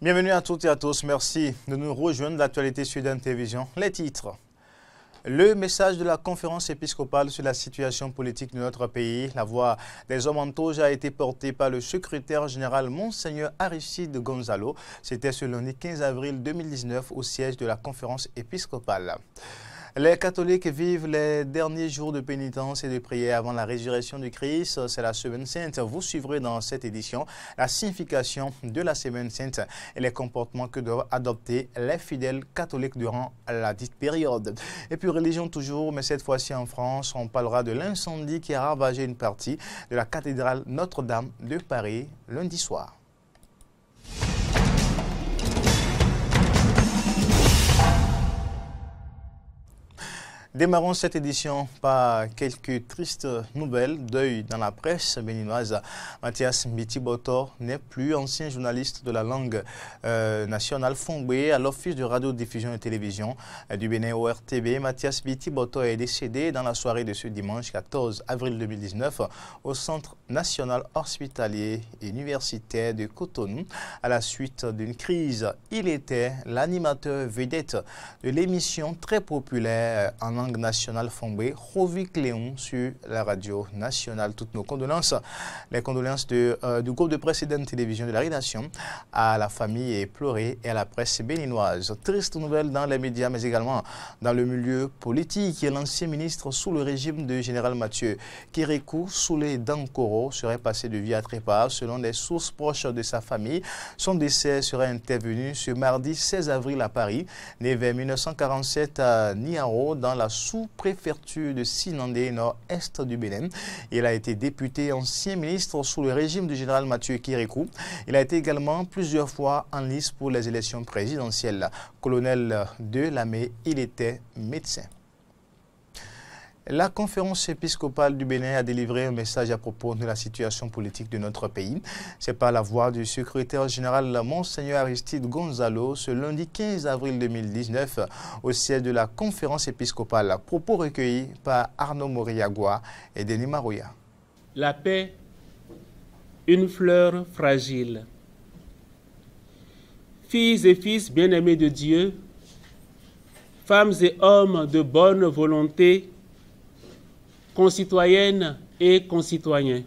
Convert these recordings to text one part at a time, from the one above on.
Bienvenue à toutes et à tous. Merci de nous rejoindre. L'actualité Sud Télévision. Les titres. Le message de la conférence épiscopale sur la situation politique de notre pays, la voix des hommes en toge, a été portée par le secrétaire général Monseigneur Aristide Gonzalo. C'était ce lundi 15 avril 2019 au siège de la conférence épiscopale. Les catholiques vivent les derniers jours de pénitence et de prière avant la résurrection du Christ. C'est la Semaine Sainte. Vous suivrez dans cette édition la signification de la Semaine Sainte et les comportements que doivent adopter les fidèles catholiques durant la dite période. Et puis religion toujours, mais cette fois-ci en France, on parlera de l'incendie qui a ravagé une partie de la cathédrale Notre-Dame de Paris lundi soir. Démarrons cette édition par quelques tristes nouvelles. Deuil dans la presse béninoise. Mathias Biti-Boto n'est plus ancien journaliste de la langue nationale Fongbe à l'Office de radiodiffusion et télévision du Bénin ORTB. Mathias Biti-Boto est décédé dans la soirée de ce dimanche 14 avril 2019 au Centre national hospitalier et universitaire de Cotonou à la suite d'une crise. Il était l'animateur vedette de l'émission très populaire en langue nationale Fongbe, Rovik Léon, sur la radio nationale. Toutes nos condoléances, les condoléances du groupe de presse et télévision de la rédaction à la famille éplorée et à la presse béninoise. Triste nouvelle dans les médias, mais également dans le milieu politique. L'ancien ministre sous le régime de général Mathieu Kérékou Soulé Dankoro serait passé de vie à trépas. Selon des sources proches de sa famille, son décès serait intervenu ce mardi 16 avril à Paris, né vers 1947 à Niaro, dans la sous-préfecture de Sinandé, nord-est du Bénin. Il a été député ancien ministre sous le régime du général Mathieu Kérékou. Il a été également plusieurs fois en lice pour les élections présidentielles. Colonel de l'armée, il était médecin. La conférence épiscopale du Bénin a délivré un message à propos de la situation politique de notre pays. C'est par la voix du secrétaire général Monseigneur Aristide Gonzalo ce lundi 15 avril 2019 au siège de la conférence épiscopale. Propos recueillis par Arnaud Moriagua et Denis Marouya. La paix, une fleur fragile. Filles et fils bien-aimés de Dieu, femmes et hommes de bonne volonté, concitoyennes et concitoyens.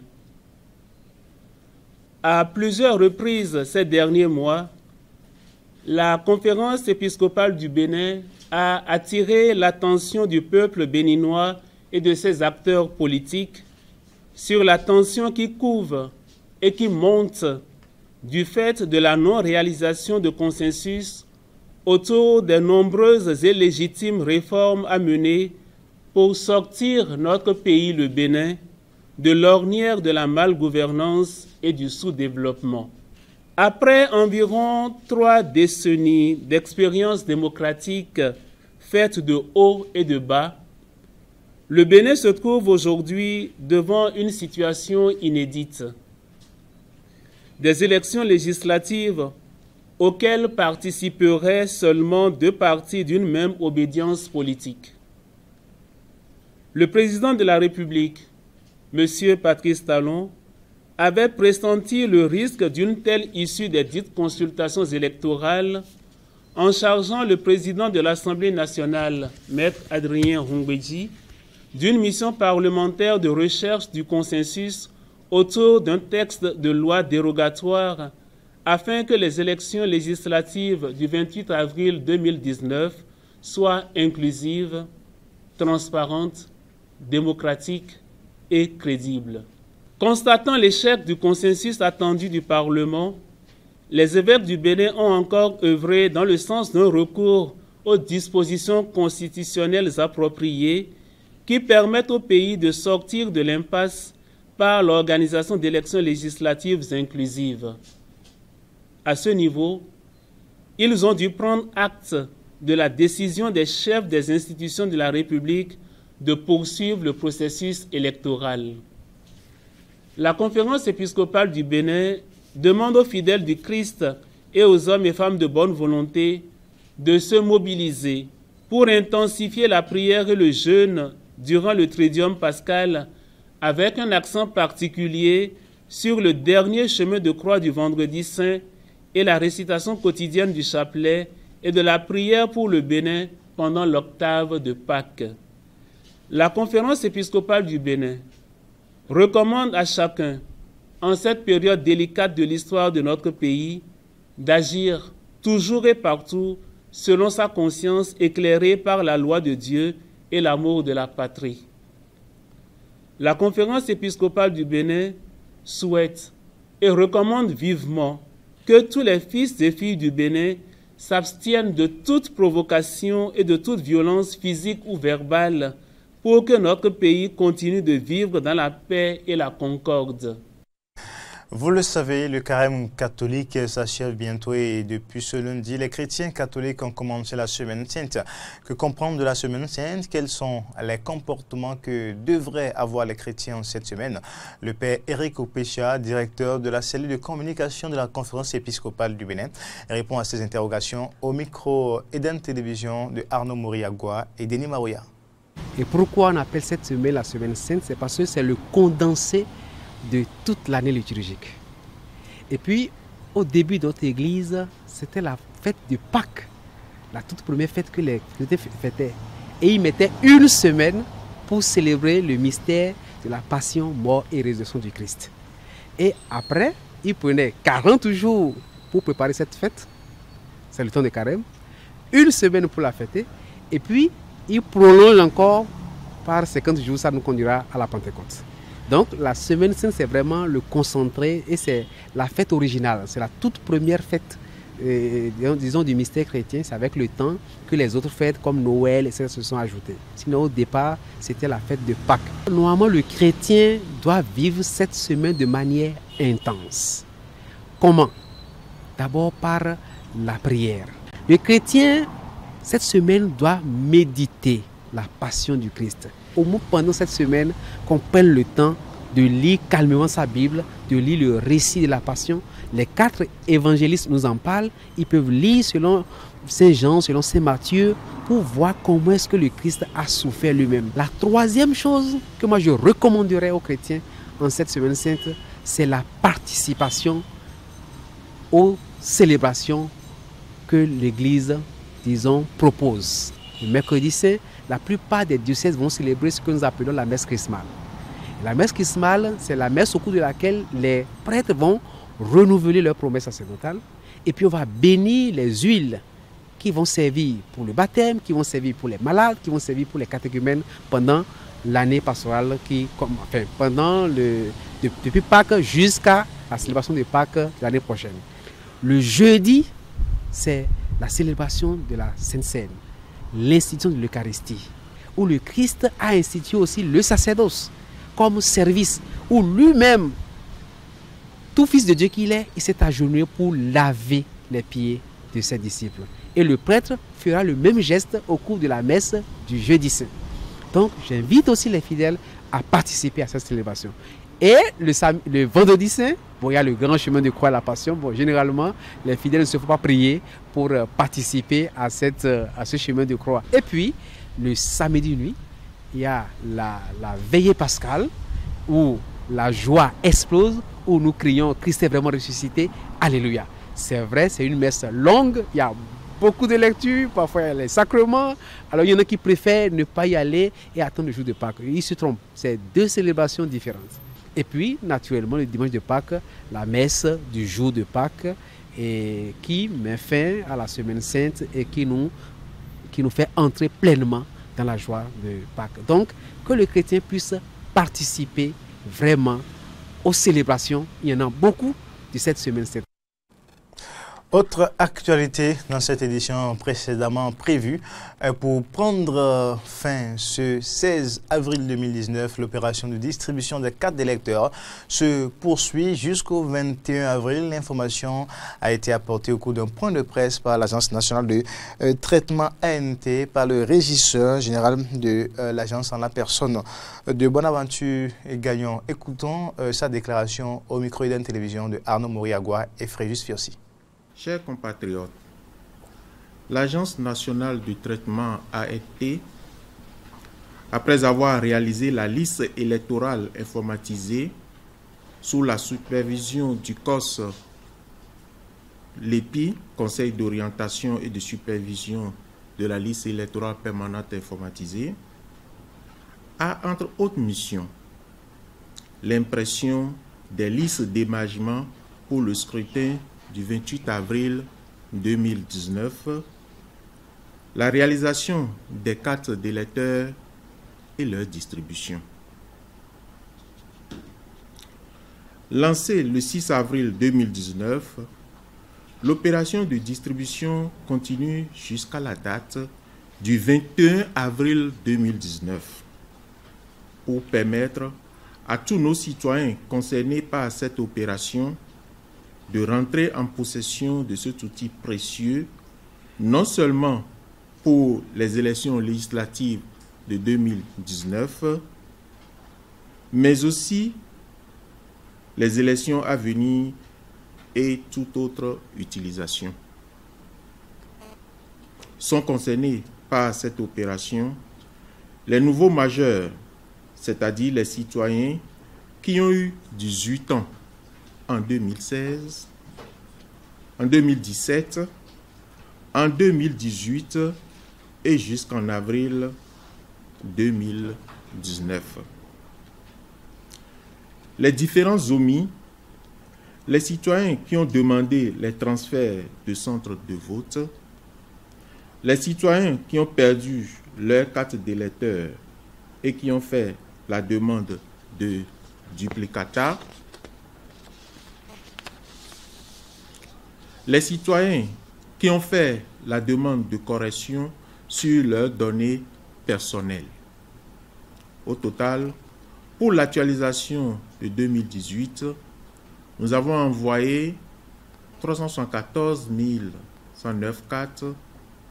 À plusieurs reprises ces derniers mois, la conférence épiscopale du Bénin a attiré l'attention du peuple béninois et de ses acteurs politiques sur la tension qui couve et qui monte du fait de la non-réalisation de consensus autour des nombreuses et légitimes réformes à mener pour sortir notre pays, le Bénin, de l'ornière de la malgouvernance et du sous-développement. Après environ 3 décennies d'expérience démocratique faite de haut et de bas, le Bénin se trouve aujourd'hui devant une situation inédite. Des élections législatives auxquelles participeraient seulement 2 partis d'une même obédience politique. Le président de la République, M. Patrice Talon, avait pressenti le risque d'une telle issue des dites consultations électorales en chargeant le président de l'Assemblée nationale, Maître Adrien Hongbeji, d'une mission parlementaire de recherche du consensus autour d'un texte de loi dérogatoire afin que les élections législatives du 28 avril 2019 soient inclusives, transparentes, démocratique et crédible. Constatant l'échec du consensus attendu du Parlement, les évêques du Bénin ont encore œuvré dans le sens d'un recours aux dispositions constitutionnelles appropriées qui permettent au pays de sortir de l'impasse par l'organisation d'élections législatives inclusives. À ce niveau, ils ont dû prendre acte de la décision des chefs des institutions de la République de poursuivre le processus électoral. La conférence épiscopale du Bénin demande aux fidèles du Christ et aux hommes et femmes de bonne volonté de se mobiliser pour intensifier la prière et le jeûne durant le Triduum pascal avec un accent particulier sur le dernier chemin de croix du Vendredi Saint et la récitation quotidienne du chapelet et de la prière pour le Bénin pendant l'octave de Pâques. La conférence épiscopale du Bénin recommande à chacun, en cette période délicate de l'histoire de notre pays, d'agir toujours et partout selon sa conscience éclairée par la loi de Dieu et l'amour de la patrie. La conférence épiscopale du Bénin souhaite et recommande vivement que tous les fils et filles du Bénin s'abstiennent de toute provocation et de toute violence physique ou verbale pour que notre pays continue de vivre dans la paix et la concorde. Vous le savez, le carême catholique s'achève bientôt et depuis ce lundi, les chrétiens catholiques ont commencé la Semaine Sainte. Que comprendre de la Semaine Sainte? Quels sont les comportements que devraient avoir les chrétiens en cette semaine? Le père Eric Opécha, directeur de la cellule de communication de la conférence épiscopale du Bénin, répond à ces interrogations au micro Eden Télévision de Arnaud Mouriagua et Denis Marouya. Et pourquoi on appelle cette semaine la Semaine Sainte? C'est parce que c'est le condensé de toute l'année liturgique. Et puis, au début de notre église, c'était la fête de Pâques, la toute première fête que les chrétiens fêtaient. Et ils mettaient une semaine pour célébrer le mystère de la passion, mort et résurrection du Christ. Et après, ils prenaient 40 jours pour préparer cette fête, c'est le temps de carême, une semaine pour la fêter, et puis ils prolongent encore par 50 jours, ça nous conduira à la Pentecôte. Donc la Semaine Sainte, c'est vraiment le concentré et c'est la fête originale. C'est la toute première fête, disons, du mystère chrétien. C'est avec le temps que les autres fêtes comme Noël, etc. se sont ajoutées. Sinon, au départ, c'était la fête de Pâques. Normalement, le chrétien doit vivre cette semaine de manière intense. Comment? D'abord par la prière. Le chrétien, cette semaine, doit méditer la passion du Christ. Au moins pendant cette semaine, qu'on prenne le temps de lire calmement sa Bible, de lire le récit de la passion. Les 4 évangélistes nous en parlent. Ils peuvent lire selon Saint Jean, selon Saint Matthieu, pour voir comment est-ce que le Christ a souffert lui-même. La troisième chose que moi je recommanderais aux chrétiens en cette semaine sainte, c'est la participation aux célébrations que l'Église, disons, propose. Le mercredi saint, la plupart des diocèses vont célébrer ce que nous appelons la messe chrismale. La messe chrismale, c'est la messe au cours de laquelle les prêtres vont renouveler leurs promesses sacerdotales. Et puis on va bénir les huiles qui vont servir pour le baptême, qui vont servir pour les malades, qui vont servir pour les catéchumènes pendant l'année pastorale, depuis Pâques jusqu'à la célébration de Pâques l'année prochaine. Le jeudi, c'est la célébration de la Sainte Seine, l'institution de l'Eucharistie, où le Christ a institué aussi le sacerdoce comme service, où lui-même, tout fils de Dieu qu'il est, il s'est agenouillé pour laver les pieds de ses disciples. Et le prêtre fera le même geste au cours de la messe du jeudi saint. Donc, j'invite aussi les fidèles à participer à cette célébration. Et le vendredi saint, il y a le grand chemin de croix à la Passion. Généralement, les fidèles ne se font pas prier pour participer à ce chemin de croix. Et puis, le samedi nuit, il y a la veillée pascale où la joie explose, où nous crions « Christ est vraiment ressuscité, Alléluia ». C'est vrai, c'est une messe longue, il y a beaucoup de lectures, parfois il y a les sacrements. Alors il y en a qui préfèrent ne pas y aller et attendre le jour de Pâques. Ils se trompent, c'est 2 célébrations différentes. Et puis, naturellement, le dimanche de Pâques, la messe du jour de Pâques, et qui met fin à la Semaine Sainte et qui nous fait entrer pleinement dans la joie de Pâques. Donc, que le chrétien puisse participer vraiment aux célébrations. Il y en a beaucoup de cette Semaine Sainte. Autre actualité dans cette édition précédemment prévue, pour prendre fin ce 16 avril 2019, l'opération de distribution des cartes d'électeurs se poursuit jusqu'au 21 avril. L'information a été apportée au cours d'un point de presse par l'Agence nationale de traitement ANT, par le régisseur général de l'agence en la personne de Bonaventure Gagnon. Écoutons sa déclaration au micro d'Eden Télévision de Arnaud Mouriagua et Fréjus Fiorci. Chers compatriotes, l'Agence nationale du traitement ANT, après avoir réalisé la liste électorale informatisée sous la supervision du COS l'EPI, Conseil d'orientation et de supervision de la liste électorale permanente informatisée, a entre autres missions l'impression des listes d'émargement pour le scrutin du 28 avril 2019, la réalisation des cartes d'électeurs et leur distribution. Lancée le 6 avril 2019, l'opération de distribution continue jusqu'à la date du 21 avril 2019 pour permettre à tous nos citoyens concernés par cette opération de rentrer en possession de cet outil précieux, non seulement pour les élections législatives de 2019, mais aussi les élections à venir et toute autre utilisation. Sont concernés par cette opération les nouveaux majeurs, c'est-à-dire les citoyens qui ont eu 18 ans en 2016, en 2017, en 2018 et jusqu'en avril 2019. Les différents omis, les citoyens qui ont demandé les transferts de centres de vote, les citoyens qui ont perdu leur carte d'électeur et qui ont fait la demande de duplicata, les citoyens qui ont fait la demande de correction sur leurs données personnelles. Au total, pour l'actualisation de 2018, nous avons envoyé 374 109 cartes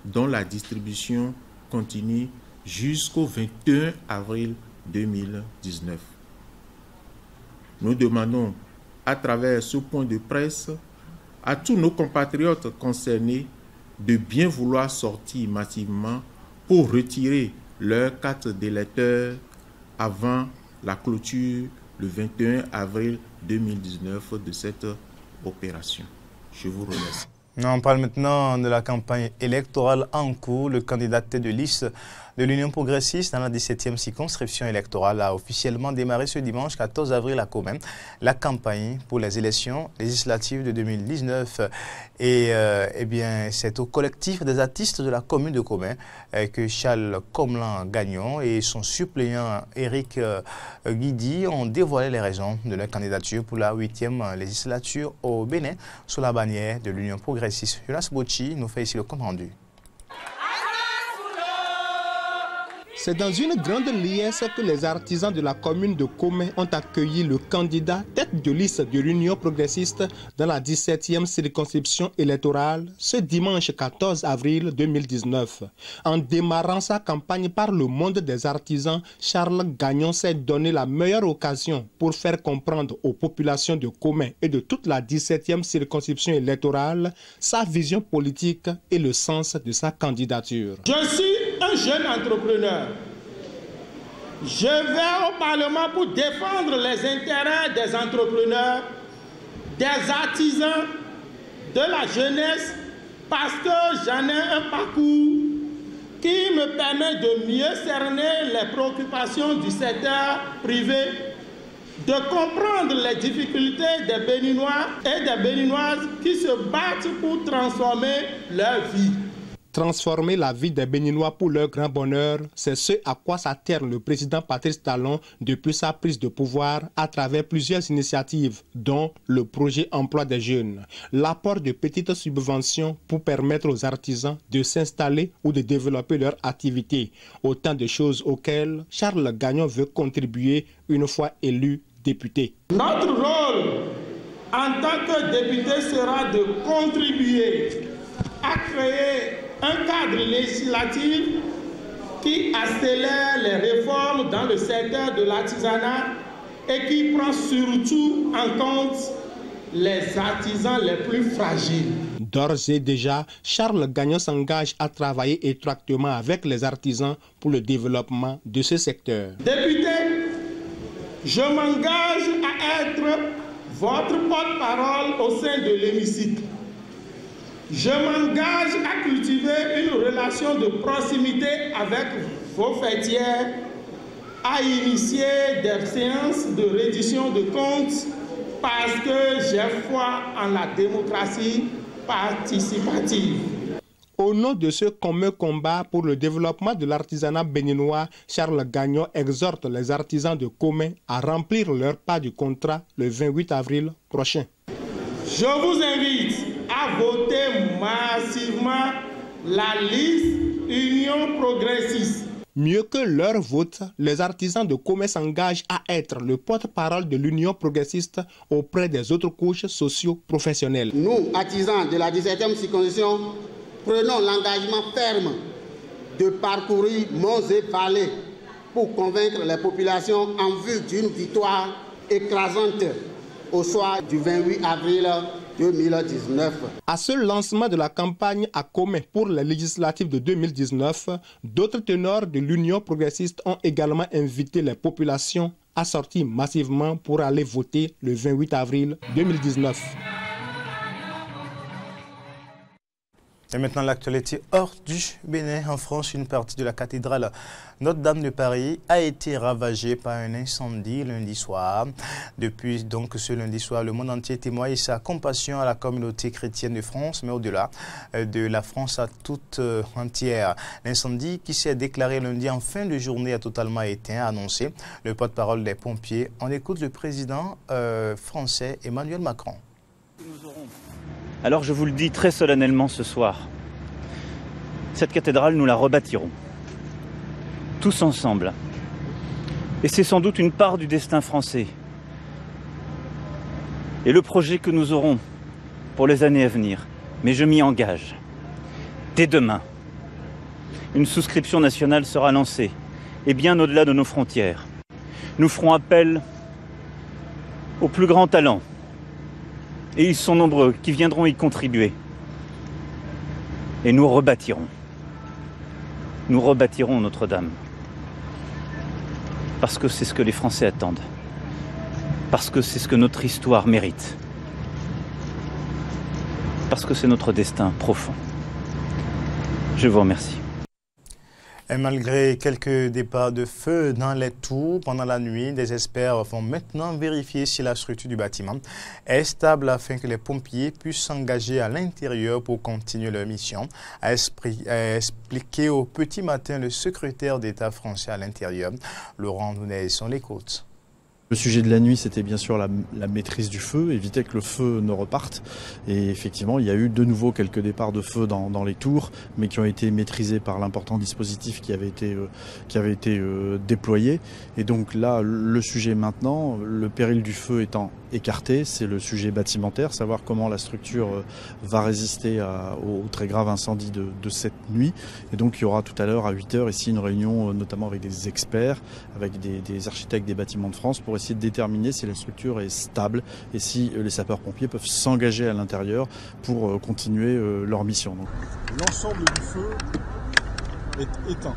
dont la distribution continue jusqu'au 21 avril 2019. Nous demandons à travers ce point de presse à tous nos compatriotes concernés de bien vouloir sortir massivement pour retirer leur carte d'électeur avant la clôture le 21 avril 2019 de cette opération. Je vous remercie. On parle maintenant de la campagne électorale en cours. Le candidat tête de liste de l'Union progressiste dans la 17e circonscription électorale a officiellement démarré ce dimanche 14 avril à Commen la campagne pour les élections législatives de 2019. Et bien, c'est au collectif des artistes de la commune de Commen que Charles Comlan-Gagnon et son suppléant Éric Guidi ont dévoilé les raisons de leur candidature pour la 8e législature au Bénin sous la bannière de l'Union progressiste. Jonas Bochi nous fait ici le compte rendu. C'est dans une grande liesse que les artisans de la commune de Commen ont accueilli le candidat tête de liste de l'Union progressiste dans la 17e circonscription électorale ce dimanche 14 avril 2019. En démarrant sa campagne par le monde des artisans, Charles Gagnon s'est donné la meilleure occasion pour faire comprendre aux populations de Commen et de toute la 17e circonscription électorale sa vision politique et le sens de sa candidature. Je suis un jeune entrepreneur. Je vais au Parlement pour défendre les intérêts des entrepreneurs, des artisans, de la jeunesse, parce que j'en ai un parcours qui me permet de mieux cerner les préoccupations du secteur privé, de comprendre les difficultés des Béninois et des Béninoises qui se battent pour transformer leur vie. Transformer la vie des Béninois pour leur grand bonheur, c'est ce à quoi s'atterne le président Patrice Talon depuis sa prise de pouvoir à travers plusieurs initiatives, dont le projet emploi des jeunes, l'apport de petites subventions pour permettre aux artisans de s'installer ou de développer leur activité. Autant de choses auxquelles Charles Gagnon veut contribuer une fois élu député. Notre rôle en tant que député sera de contribuer à créer un cadre législatif qui accélère les réformes dans le secteur de l'artisanat et qui prend surtout en compte les artisans les plus fragiles. D'ores et déjà, Charles Gagnon s'engage à travailler étroitement avec les artisans pour le développement de ce secteur. Député, je m'engage à être votre porte-parole au sein de l'hémicycle. Je m'engage à cultiver une relation de proximité avec vos fêtières, à initier des séances de reddition de comptes parce que j'ai foi en la démocratie participative. Au nom de ce commun combat pour le développement de l'artisanat béninois, Charles Gagnon exhorte les artisans de Comé à remplir leur part du contrat le 28 avril prochain. Je vous invite à voter massivement la liste Union progressiste. Mieux que leur vote, les artisans de Comé s'engagent à être le porte-parole de l'Union progressiste auprès des autres couches socio-professionnelles. Nous, artisans de la 17e circonscription, prenons l'engagement ferme de parcourir monts et vallées pour convaincre les populations en vue d'une victoire écrasante au soir du 28 avril 2019. À ce lancement de la campagne à Comé pour les législatives de 2019, d'autres ténors de l'Union progressiste ont également invité les populations à sortir massivement pour aller voter le 28 avril 2019. Et maintenant l'actualité hors du Bénin. En France, une partie de la cathédrale Notre-Dame de Paris a été ravagée par un incendie lundi soir. Depuis donc ce lundi soir, le monde entier témoigne sa compassion à la communauté chrétienne de France, mais au-delà de la France à toute entière. L'incendie qui s'est déclaré lundi en fin de journée a totalement éteint, a annoncé le porte-parole des pompiers. On écoute le président français Emmanuel Macron. Alors je vous le dis très solennellement ce soir, cette cathédrale, nous la rebâtirons, tous ensemble. Et c'est sans doute une part du destin français. Et le projet que nous aurons pour les années à venir. Mais je m'y engage. Dès demain, une souscription nationale sera lancée, et bien au-delà de nos frontières. Nous ferons appel aux plus grands talents. Et ils sont nombreux qui viendront y contribuer. Et nous rebâtirons. Nous rebâtirons Notre-Dame. Parce que c'est ce que les Français attendent. Parce que c'est ce que notre histoire mérite. Parce que c'est notre destin profond. Je vous remercie. Et malgré quelques départs de feu dans les tours pendant la nuit, des experts vont maintenant vérifier si la structure du bâtiment est stable afin que les pompiers puissent s'engager à l'intérieur pour continuer leur mission, a expliqué au petit matin le secrétaire d'État français à l'intérieur, Laurent Nunez. On l'écoute. Le sujet de la nuit, c'était bien sûr la maîtrise du feu, éviter que le feu ne reparte. Et effectivement, il y a eu de nouveau quelques départs de feu dans les tours, mais qui ont été maîtrisés par l'important dispositif qui avait été déployé. Et donc là, le sujet maintenant, le péril du feu étant écarté, c'est le sujet bâtimentaire, savoir comment la structure va résister au très grave incendie de cette nuit. Et donc il y aura tout à l'heure à 8h ici une réunion notamment avec des experts, avec des architectes des bâtiments de France pour essayer de déterminer si la structure est stable et si les sapeurs-pompiers peuvent s'engager à l'intérieur pour continuer leur mission. L'ensemble du feu est éteint.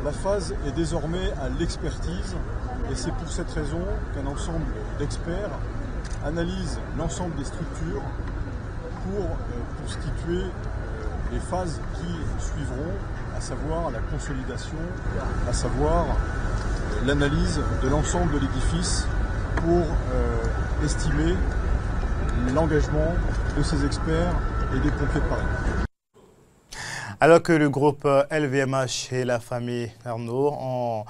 La phase est désormais à l'expertise et c'est pour cette raison qu'un ensemble d'experts analyse l'ensemble des structures pour constituer les phases qui suivront, à savoir la consolidation, à savoir l'analyse de l'ensemble de l'édifice pour estimer l'engagement de ces experts et des pompiers de Paris. Alors que le groupe LVMH et la famille Arnaud ont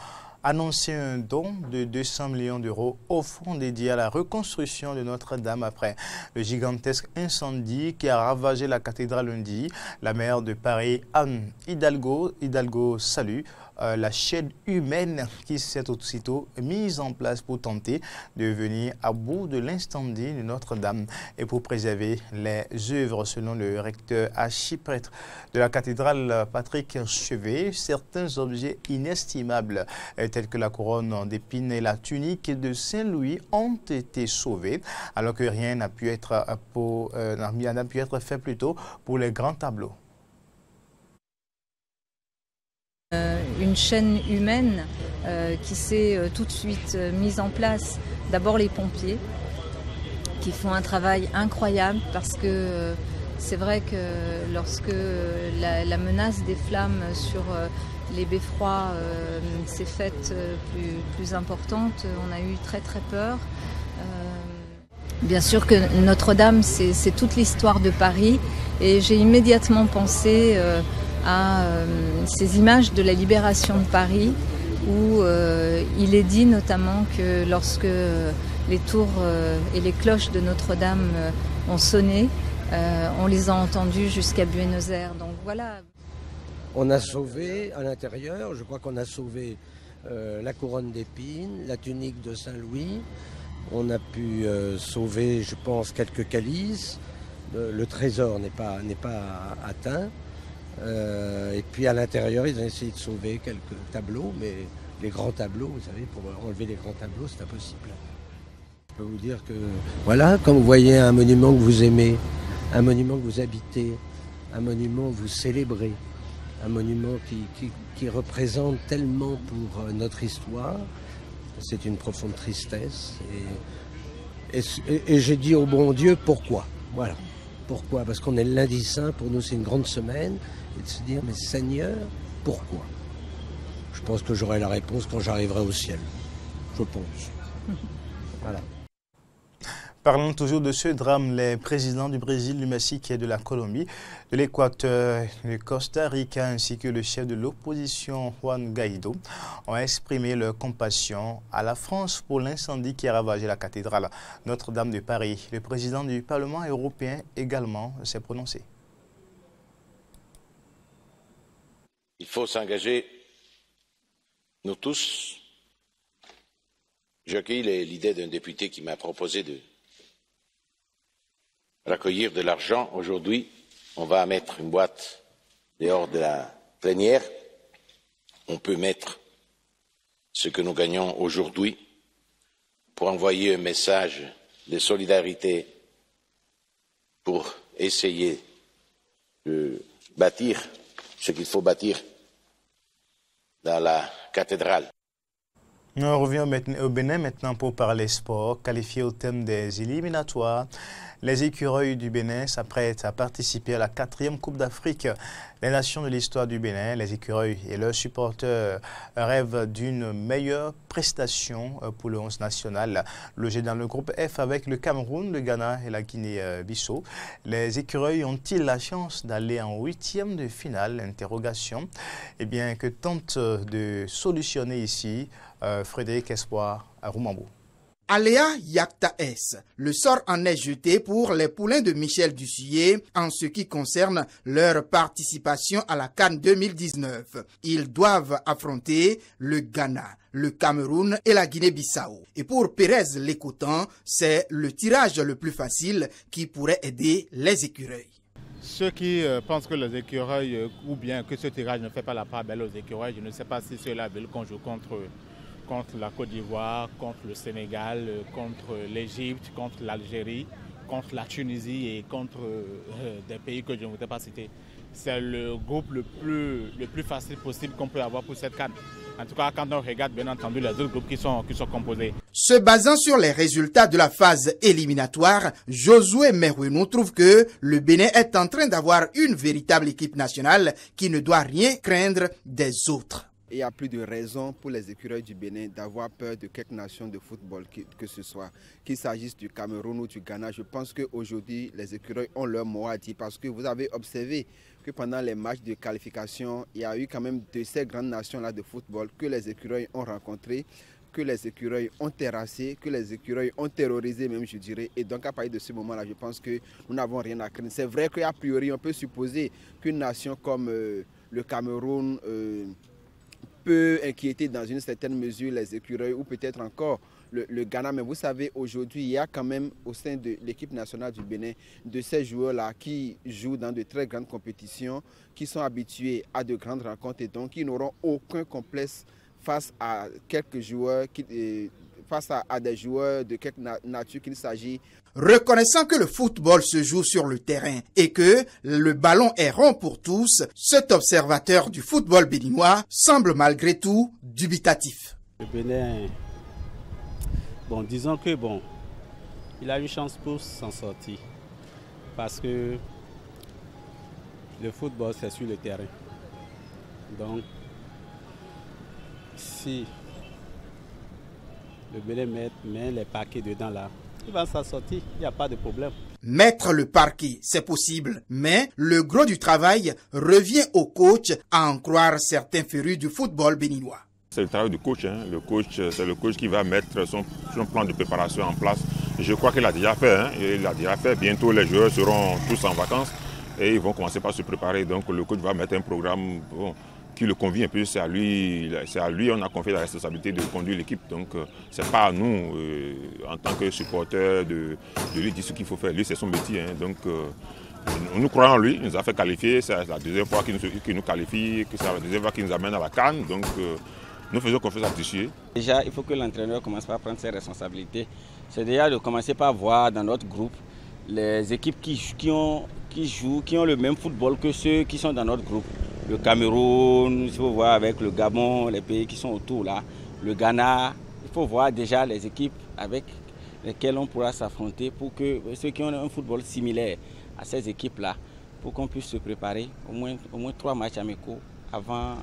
annoncé un don de 200 millions d'euros au fonds dédié à la reconstruction de Notre-Dame après le gigantesque incendie qui a ravagé la cathédrale lundi, la maire de Paris, Anne Hidalgo salue la chaîne humaine qui s'est aussitôt mise en place pour tenter de venir à bout de l'incendie de Notre-Dame et pour préserver les œuvres. Selon le recteur archiprêtre de la cathédrale Patrick Chevet, certains objets inestimables tels que la couronne d'épines et la tunique de Saint-Louis ont été sauvés, alors que rien n'a pu être fait plus tôt pour les grands tableaux. Une chaîne humaine qui s'est tout de suite mise en place. D'abord les pompiers, qui font un travail incroyable parce que c'est vrai que lorsque la menace des flammes sur les beffrois s'est faite plus importante, on a eu très très peur. Bien sûr que Notre-Dame, c'est toute l'histoire de Paris et j'ai immédiatement pensé à ces images de la libération de Paris où il est dit notamment que lorsque les tours et les cloches de Notre-Dame ont sonné, on les a entendues jusqu'à Buenos Aires. Donc voilà. On a sauvé à l'intérieur, je crois qu'on a sauvé la couronne d'épines, la tunique de Saint-Louis. On a pu sauver, je pense, quelques calices. Le trésor n'est pas atteint. Et puis à l'intérieur, ils ont essayé de sauver quelques tableaux, mais les grands tableaux, vous savez, pour enlever les grands tableaux, c'est impossible. Je peux vous dire que, voilà, quand vous voyez un monument que vous aimez, un monument que vous habitez, un monument que vous célébrez, un monument qui représente tellement pour notre histoire, c'est une profonde tristesse. Et j'ai dit au bon Dieu, pourquoi? Voilà. Pourquoi? Parce qu'on est le lundi saint, pour nous c'est une grande semaine, et de se dire, mais Seigneur, pourquoi? Je pense que j'aurai la réponse quand j'arriverai au ciel. Je pense. Voilà. Parlons toujours de ce drame. Les présidents du Brésil, du Mexique et de la Colombie, de l'Équateur, du Costa Rica ainsi que le chef de l'opposition Juan Guaidó ont exprimé leur compassion à la France pour l'incendie qui a ravagé la cathédrale Notre-Dame de Paris. Le président du Parlement européen également s'est prononcé. Il faut s'engager, nous tous. J'ai accueilli l'idée d'un député qui m'a proposé de recueillir de l'argent. Aujourd'hui, on va mettre une boîte dehors de la plénière. On peut mettre ce que nous gagnons aujourd'hui pour envoyer un message de solidarité, pour essayer de bâtir ce qu'il faut bâtir dans la cathédrale. On revient au Bénin maintenant pour parler sport. Qualifié au thème des éliminatoires, les écureuils du Bénin s'apprêtent à participer à la 4e Coupe d'Afrique des Nations de l'histoire du Bénin. Les écureuils et leurs supporters rêvent d'une meilleure prestation pour le 11 national, logé dans le groupe F avec le Cameroun, le Ghana et la Guinée-Bissau. Les écureuils ont-ils la chance d'aller en 8e de finale? Interrogation. Eh bien, que tente de solutionner ici Frédéric Espoir à Roumambo. Aléa Yakta S. Le sort en est jeté pour les poulains de Michel Dussuyer en ce qui concerne leur participation à la CAN 2019. Ils doivent affronter le Ghana, le Cameroun et la Guinée-Bissau. Et pour Pérez Lécotan, c'est le tirage le plus facile qui pourrait aider les écureuils. Ceux qui pensent que les écureuils, ou bien que ce tirage ne fait pas la part belle aux écureuils, je ne sais pas si ceux-là veulent qu'on joue contre la Côte d'Ivoire, contre le Sénégal, contre l'Égypte, contre l'Algérie, contre la Tunisie et contre des pays que je ne voudrais pas citer. C'est le groupe le plus facile possible qu'on peut avoir pour cette CAN. En tout cas, quand on regarde bien entendu les autres groupes qui sont composés. Se basant sur les résultats de la phase éliminatoire, Josué Merouenou trouve que le Bénin est en train d'avoir une véritable équipe nationale qui ne doit rien craindre des autres. Il n'y a plus de raison pour les écureuils du Bénin d'avoir peur de quelque nation de football que ce soit. Qu'il s'agisse du Cameroun ou du Ghana, je pense qu'aujourd'hui, les écureuils ont leur mot à dire parce que vous avez observé que pendant les matchs de qualification, il y a eu quand même de ces grandes nations-là de football que les écureuils ont rencontrées, que les écureuils ont terrassé, que les écureuils ont terrorisé même, je dirais. Et donc à partir de ce moment-là, je pense que nous n'avons rien à craindre. C'est vrai qu'a priori, on peut supposer qu'une nation comme le Cameroun peut inquiéter dans une certaine mesure les écureuils ou peut-être encore le Ghana. Mais vous savez, aujourd'hui, il y a quand même au sein de l'équipe nationale du Bénin de ces joueurs-là qui jouent dans de très grandes compétitions, qui sont habitués à de grandes rencontres et donc qui n'auront aucun complexe face à quelques joueurs, face à des joueurs de quelque nature qu'il s'agit. Reconnaissant que le football se joue sur le terrain et que le ballon est rond pour tous, cet observateur du football béninois semble malgré tout dubitatif. Le Bénin, disons que il a une chance pour s'en sortir. Parce que le football, c'est sur le terrain. Donc, si le Bénin met les paquets dedans là, il va s'en sortir, il n'y a pas de problème. Mettre le parquet, c'est possible, mais le gros du travail revient au coach, à en croire certains férus du football béninois. C'est le travail du coach. Le coach, c'est le coach qui va mettre son plan de préparation en place. Je crois qu'il a déjà fait. Il a déjà fait. Bientôt, les joueurs seront tous en vacances et ils vont commencer par se préparer. Donc, le coach va mettre un programme qui le convient. Et puis, c'est à lui, on a confié la responsabilité de conduire l'équipe. Donc, ce n'est pas à nous, en tant que supporters, de lui dire ce qu'il faut faire. Lui, c'est son métier. Donc, nous croyons en lui. Il nous a fait qualifier. C'est la deuxième fois qu'il nous qualifie. C'est la deuxième fois qu'il nous amène à la CAN. Donc, nous faisons confiance à Tissier. Déjà, il faut que l'entraîneur commence par prendre ses responsabilités. C'est déjà de commencer par voir dans notre groupe les équipes qui ont le même football que ceux qui sont dans notre groupe. Le Cameroun, il faut voir avec le Gabon, les pays qui sont autour là, le Ghana. Il faut voir déjà les équipes avec lesquelles on pourra s'affronter pour que ceux qui ont un football similaire à ces équipes-là, pour qu'on puisse se préparer au moins 3 matchs amicaux avant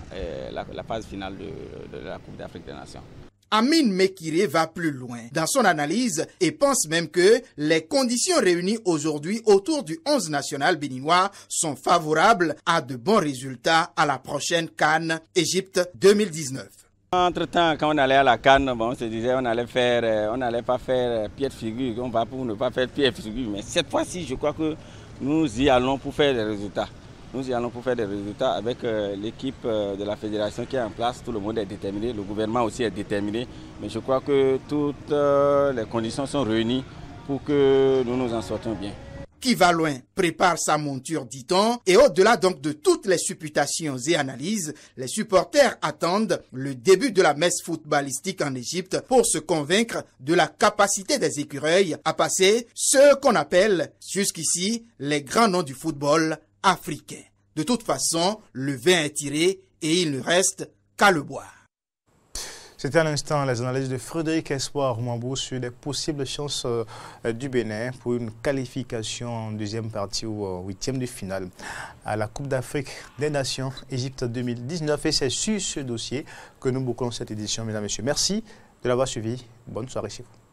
la phase finale de la Coupe d'Afrique des Nations. Amine Mekiré va plus loin dans son analyse et pense même que les conditions réunies aujourd'hui autour du 11 national béninois sont favorables à de bons résultats à la prochaine CAN Égypte 2019. Entre-temps, quand on allait à la CAN, on se disait on n'allait pas faire pied de figure, on va pour ne pas faire pied de figure. Mais cette fois-ci, je crois que nous y allons pour faire des résultats. Nous y allons pour faire des résultats avec l'équipe de la fédération qui est en place. Tout le monde est déterminé, le gouvernement aussi est déterminé. Mais je crois que toutes les conditions sont réunies pour que nous nous en sortions bien. Qui va loin prépare sa monture, dit-on. Et au-delà donc de toutes les supputations et analyses, les supporters attendent le début de la messe footballistique en Égypte pour se convaincre de la capacité des écureuils à passer ce qu'on appelle jusqu'ici les grands noms du football africain. De toute façon, le vin est tiré et il ne reste qu'à le boire. C'était à l'instant les analyses de Frédéric Espoir Mambou sur les possibles chances du Bénin pour une qualification en deuxième partie ou huitième de finale à la Coupe d'Afrique des Nations Égypte 2019. Et c'est sur ce dossier que nous bouclons cette édition, mesdames et messieurs. Merci de l'avoir suivi. Bonne soirée chez vous.